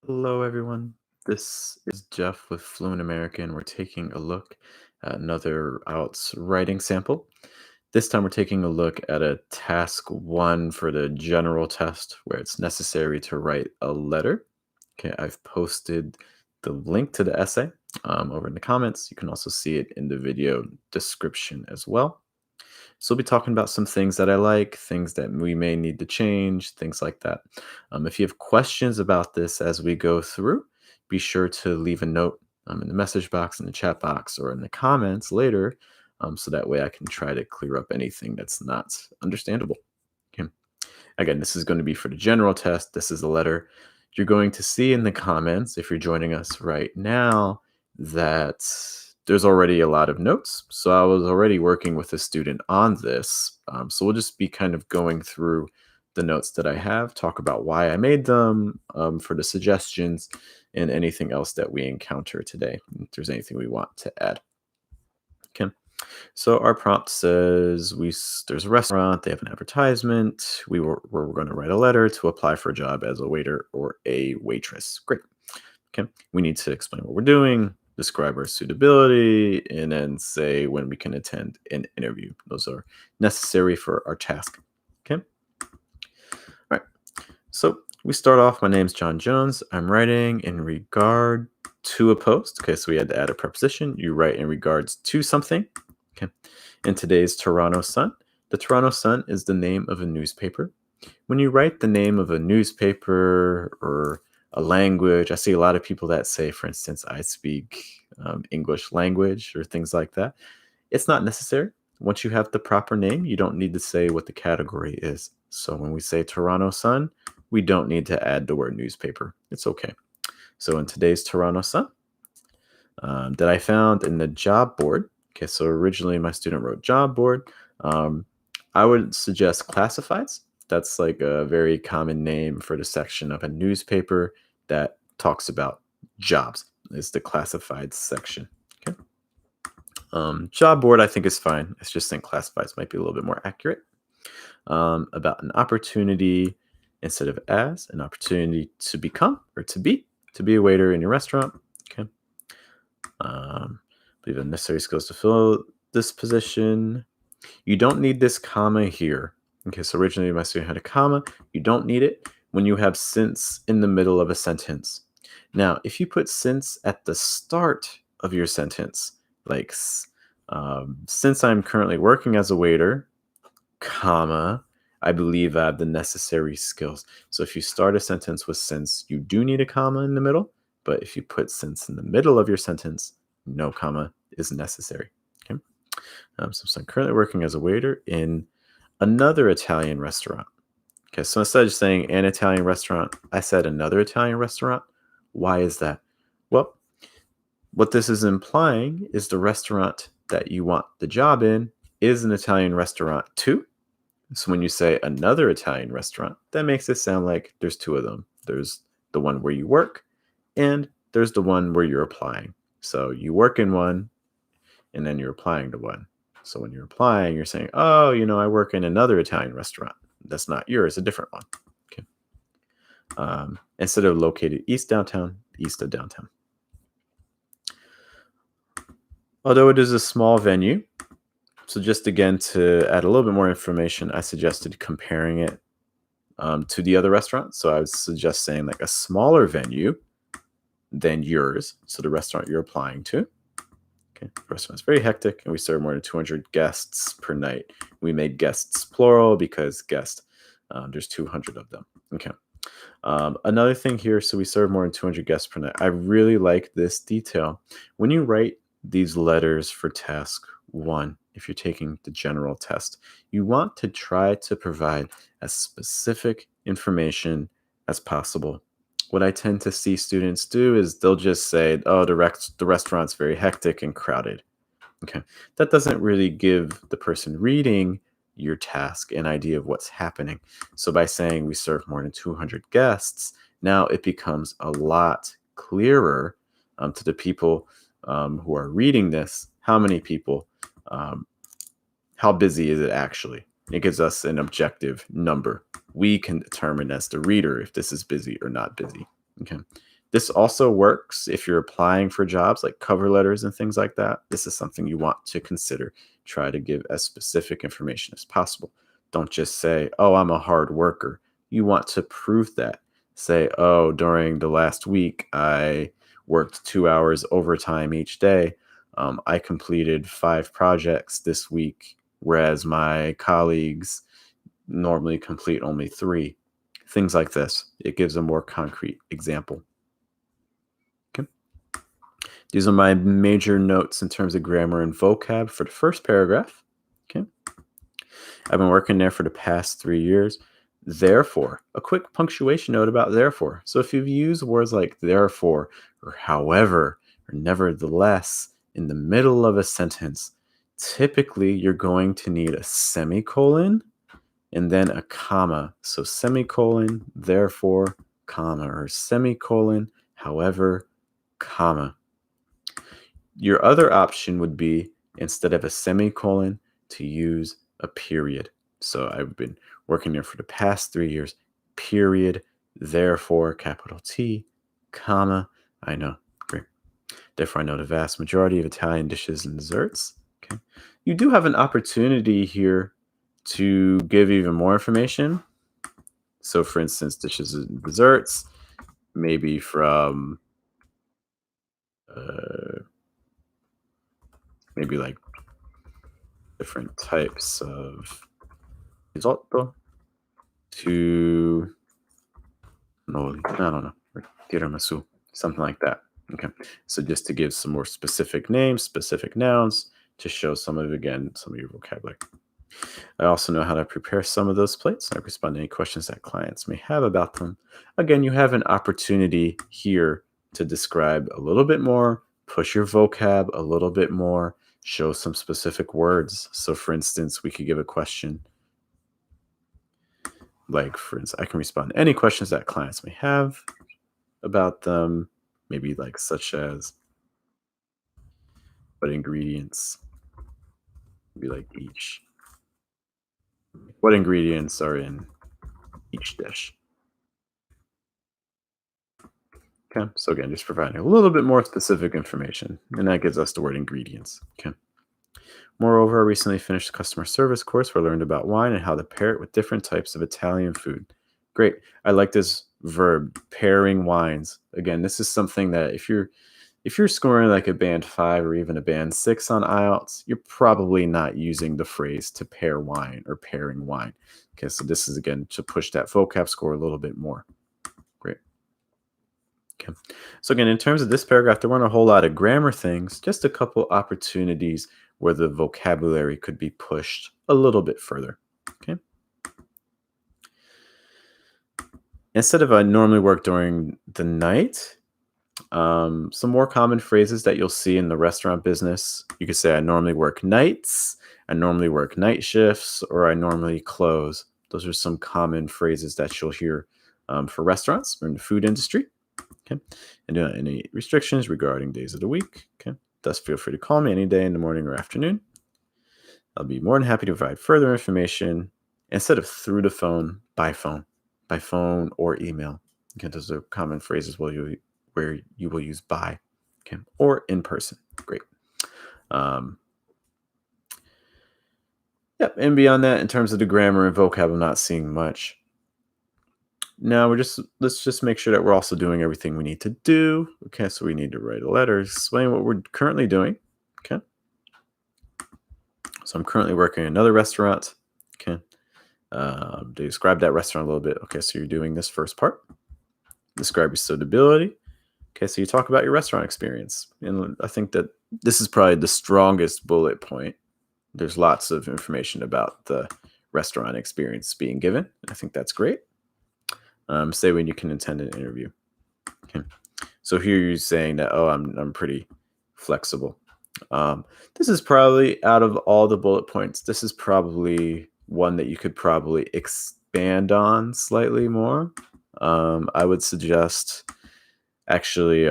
Hello, everyone. This is Jeff with Fluent American. We're taking a look at another IELTS writing sample. This time, we're taking a look at a task one for the general test where it's necessary to write a letter. Okay, I've posted the link to the essay over in the comments. You can also see it in the video description as well. So we'll be talking about some things that I like, things that we may need to change, things like that. If you have questions about this as we go through, be sure to leave a note in the message box, in the chat box, or in the comments later, so that way I can try to clear up anything that's not understandable. Okay. Again, this is going to be for the general test. This is a letter. You're going to see in the comments, if you're joining us right now, that there's already a lot of notes. So I was already working with a student on this. So we'll just be kind of going through the notes that I have, talk about why I made them, for the suggestions, and anything else that we encounter today, if there's anything we want to add. Okay. So our prompt says there's a restaurant, they have an advertisement. We're going to write a letter to apply for a job as a waiter or a waitress. Great. Okay. We need to explain what we're doing, describe our suitability, and then say when we can attend an interview. Those are necessary for our task. Okay. All right. So we start off. My name's John Jones. I'm writing in regard to a post. Okay. So we had to add a preposition. You write in regards to something. Okay. In today's Toronto Sun, the Toronto Sun is the name of a newspaper. When you write the name of a newspaper or a language, I see a lot of people that say, for instance, I speak English language or things like that. It's not necessary. Once you have the proper name, you don't need to say what the category is. So when we say Toronto Sun, we don't need to add the word newspaper. It's okay. So in today's Toronto Sun, that I found in the job board. Okay, so originally my student wrote job board. I would suggest classifieds. That's like a very common name for the section of a newspaper that talks about jobs. Is the classifieds section. Okay. Job board I think is fine. It's just think classifieds might be a little bit more accurate. About an opportunity instead of as, an opportunity to become or to be a waiter in your restaurant. Okay. Believe the necessary skills to fill this position. You don't need this comma here. Okay, so originally my student had a comma. You don't need it when you have since in the middle of a sentence. Now, if you put since at the start of your sentence, like since I'm currently working as a waiter, comma, I believe I have the necessary skills. So if you start a sentence with since, you do need a comma in the middle. But if you put since in the middle of your sentence, no comma is necessary. Okay. So I'm currently working as a waiter in another Italian restaurant. Okay, so instead of just saying an Italian restaurant, I said another Italian restaurant. Why is that? Well, what this is implying is the restaurant that you want the job in is an Italian restaurant too. So when you say another Italian restaurant, that makes it sound like there's two of them. There's the one where you work, and there's the one where you're applying. So you work in one, and then you're applying to one. So when you're applying, you're saying, oh, I work in another Italian restaurant. That's not yours, a different one. Okay. Instead of located east of downtown. Although it is a small venue, so just again to add a little bit more information, I suggested comparing it to the other restaurant. So I would suggest saying like a smaller venue than yours, so the restaurant you're applying to. Okay, the restaurant's very hectic, and we serve more than 200 guests per night. We made guests plural because there's 200 of them. Okay. Another thing here, so we serve more than 200 guests per night. I really like this detail. When you write these letters for task one, if you're taking the general test, you want to try to provide as specific information as possible. What I tend to see students do is they'll just say, oh, the restaurant's very hectic and crowded. Okay. That doesn't really give the person reading your task an idea of what's happening. So by saying we serve more than 200 guests, now it becomes a lot clearer to the people who are reading this, how many people, how busy is it actually? It gives us an objective number. We can determine as the reader if this is busy or not busy. Okay. This also works if you're applying for jobs like cover letters and things like that. This is something you want to consider. Try to give as specific information as possible. Don't just say, "Oh, I'm a hard worker." You want to prove that. Say, "Oh, during the last week, I worked 2 hours overtime each day. I completed 5 projects this week, whereas my colleagues normally complete only 3." Things like this. It gives a more concrete example. Okay. These are my major notes in terms of grammar and vocab for the first paragraph. Okay. I've been working there for the past 3 years. Therefore, a quick punctuation note about therefore. So if you've used words like therefore or however or nevertheless in the middle of a sentence, typically you're going to need a semicolon and then a comma. So semicolon, therefore, comma, or semicolon, however, comma. Your other option would be, instead of a semicolon, to use a period. So I've been working there for the past 3 years, period, therefore, capital T, comma, I know, great. Therefore, I know the vast majority of Italian dishes and desserts. Okay. You do have an opportunity here to give even more information. So, for instance, dishes and desserts, maybe from uh, maybe like different types of risotto to no, I don't know, or tiramisu, something like that. Okay, so just to give some more specific names, specific nouns, to show some of again some of your vocabulary. I also know how to prepare some of those plates. I respond to any questions that clients may have about them. Again, you have an opportunity here to describe a little bit more, push your vocab a little bit more, show some specific words. So, for instance, we could give a question like, for instance, I can respond to any questions that clients may have about them, maybe like such as what ingredients, maybe like each, what ingredients are in each dish. Okay, so again, just providing a little bit more specific information, and that gives us the word ingredients. Okay. Moreover, I recently finished a customer service course where I learned about wine and how to pair it with different types of Italian food. Great. I like this verb, pairing wines. Again, this is something that if you're scoring like a band 5 or even a band 6 on IELTS, you're probably not using the phrase to pair wine or pairing wine. Okay, so this is again to push that vocab score a little bit more. Great. Okay. So again, in terms of this paragraph, there weren't a whole lot of grammar things, just a couple opportunities where the vocabulary could be pushed a little bit further. Okay. Instead of I normally work during the night, some more common phrases that you'll see in the restaurant business. You could say I normally work nights, I normally work night shifts, or I normally close. Those are some common phrases that you'll hear for restaurants or in the food industry. Okay. And any restrictions regarding days of the week. Okay. Thus, feel free to call me any day in the morning or afternoon. I'll be more than happy to provide further information instead of through the phone, by phone or email. Okay. Those are common phrases where you will use by, okay, or in person. Great. Um, yep. And beyond that, in terms of the grammar and vocab, I'm not seeing much. Now let's just make sure that we're also doing everything we need to do. Okay, so we need to write a letter, explain what we're currently doing. Okay. So I'm currently working in another restaurant. Okay. Describe that restaurant a little bit. Okay, so you're doing this first part. Describe your suitability. Okay, so you talk about your restaurant experience. And I think that this is probably the strongest bullet point. There's lots of information about the restaurant experience being given. I think that's great. Say when you can attend an interview. Okay. So here you're saying that, oh, I'm pretty flexible. This is probably out of all the bullet points, this is probably one that you could probably expand on slightly more. I would suggest actually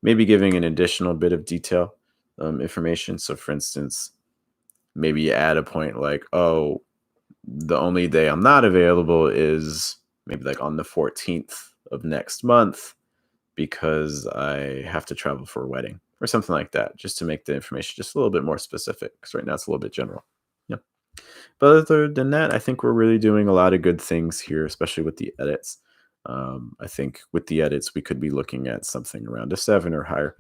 maybe giving an additional bit of detail information. So, for instance, maybe you add a point like, oh, the only day I'm not available is maybe like on the 14th of next month. because I have to travel for a wedding or something like that, just to make the information just a little bit more specific. Because right now it's a little bit general. Yeah. But other than that, I think we're really doing a lot of good things here, especially with the edits. I think with the edits, we could be looking at something around a 7 or higher.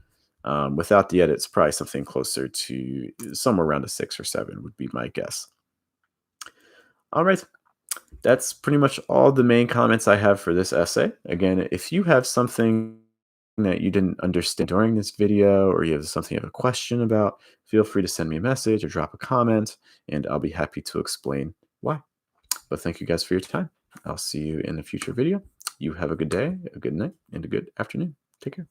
Without the edits, probably something closer to somewhere around a 6 or 7 would be my guess. All right. That's pretty much all the main comments I have for this essay. Again, if you have something that you didn't understand during this video, or you have something you have a question about, feel free to send me a message or drop a comment, and I'll be happy to explain why. But thank you guys for your time. I'll see you in a future video. You have a good day, a good night, and a good afternoon. Take care.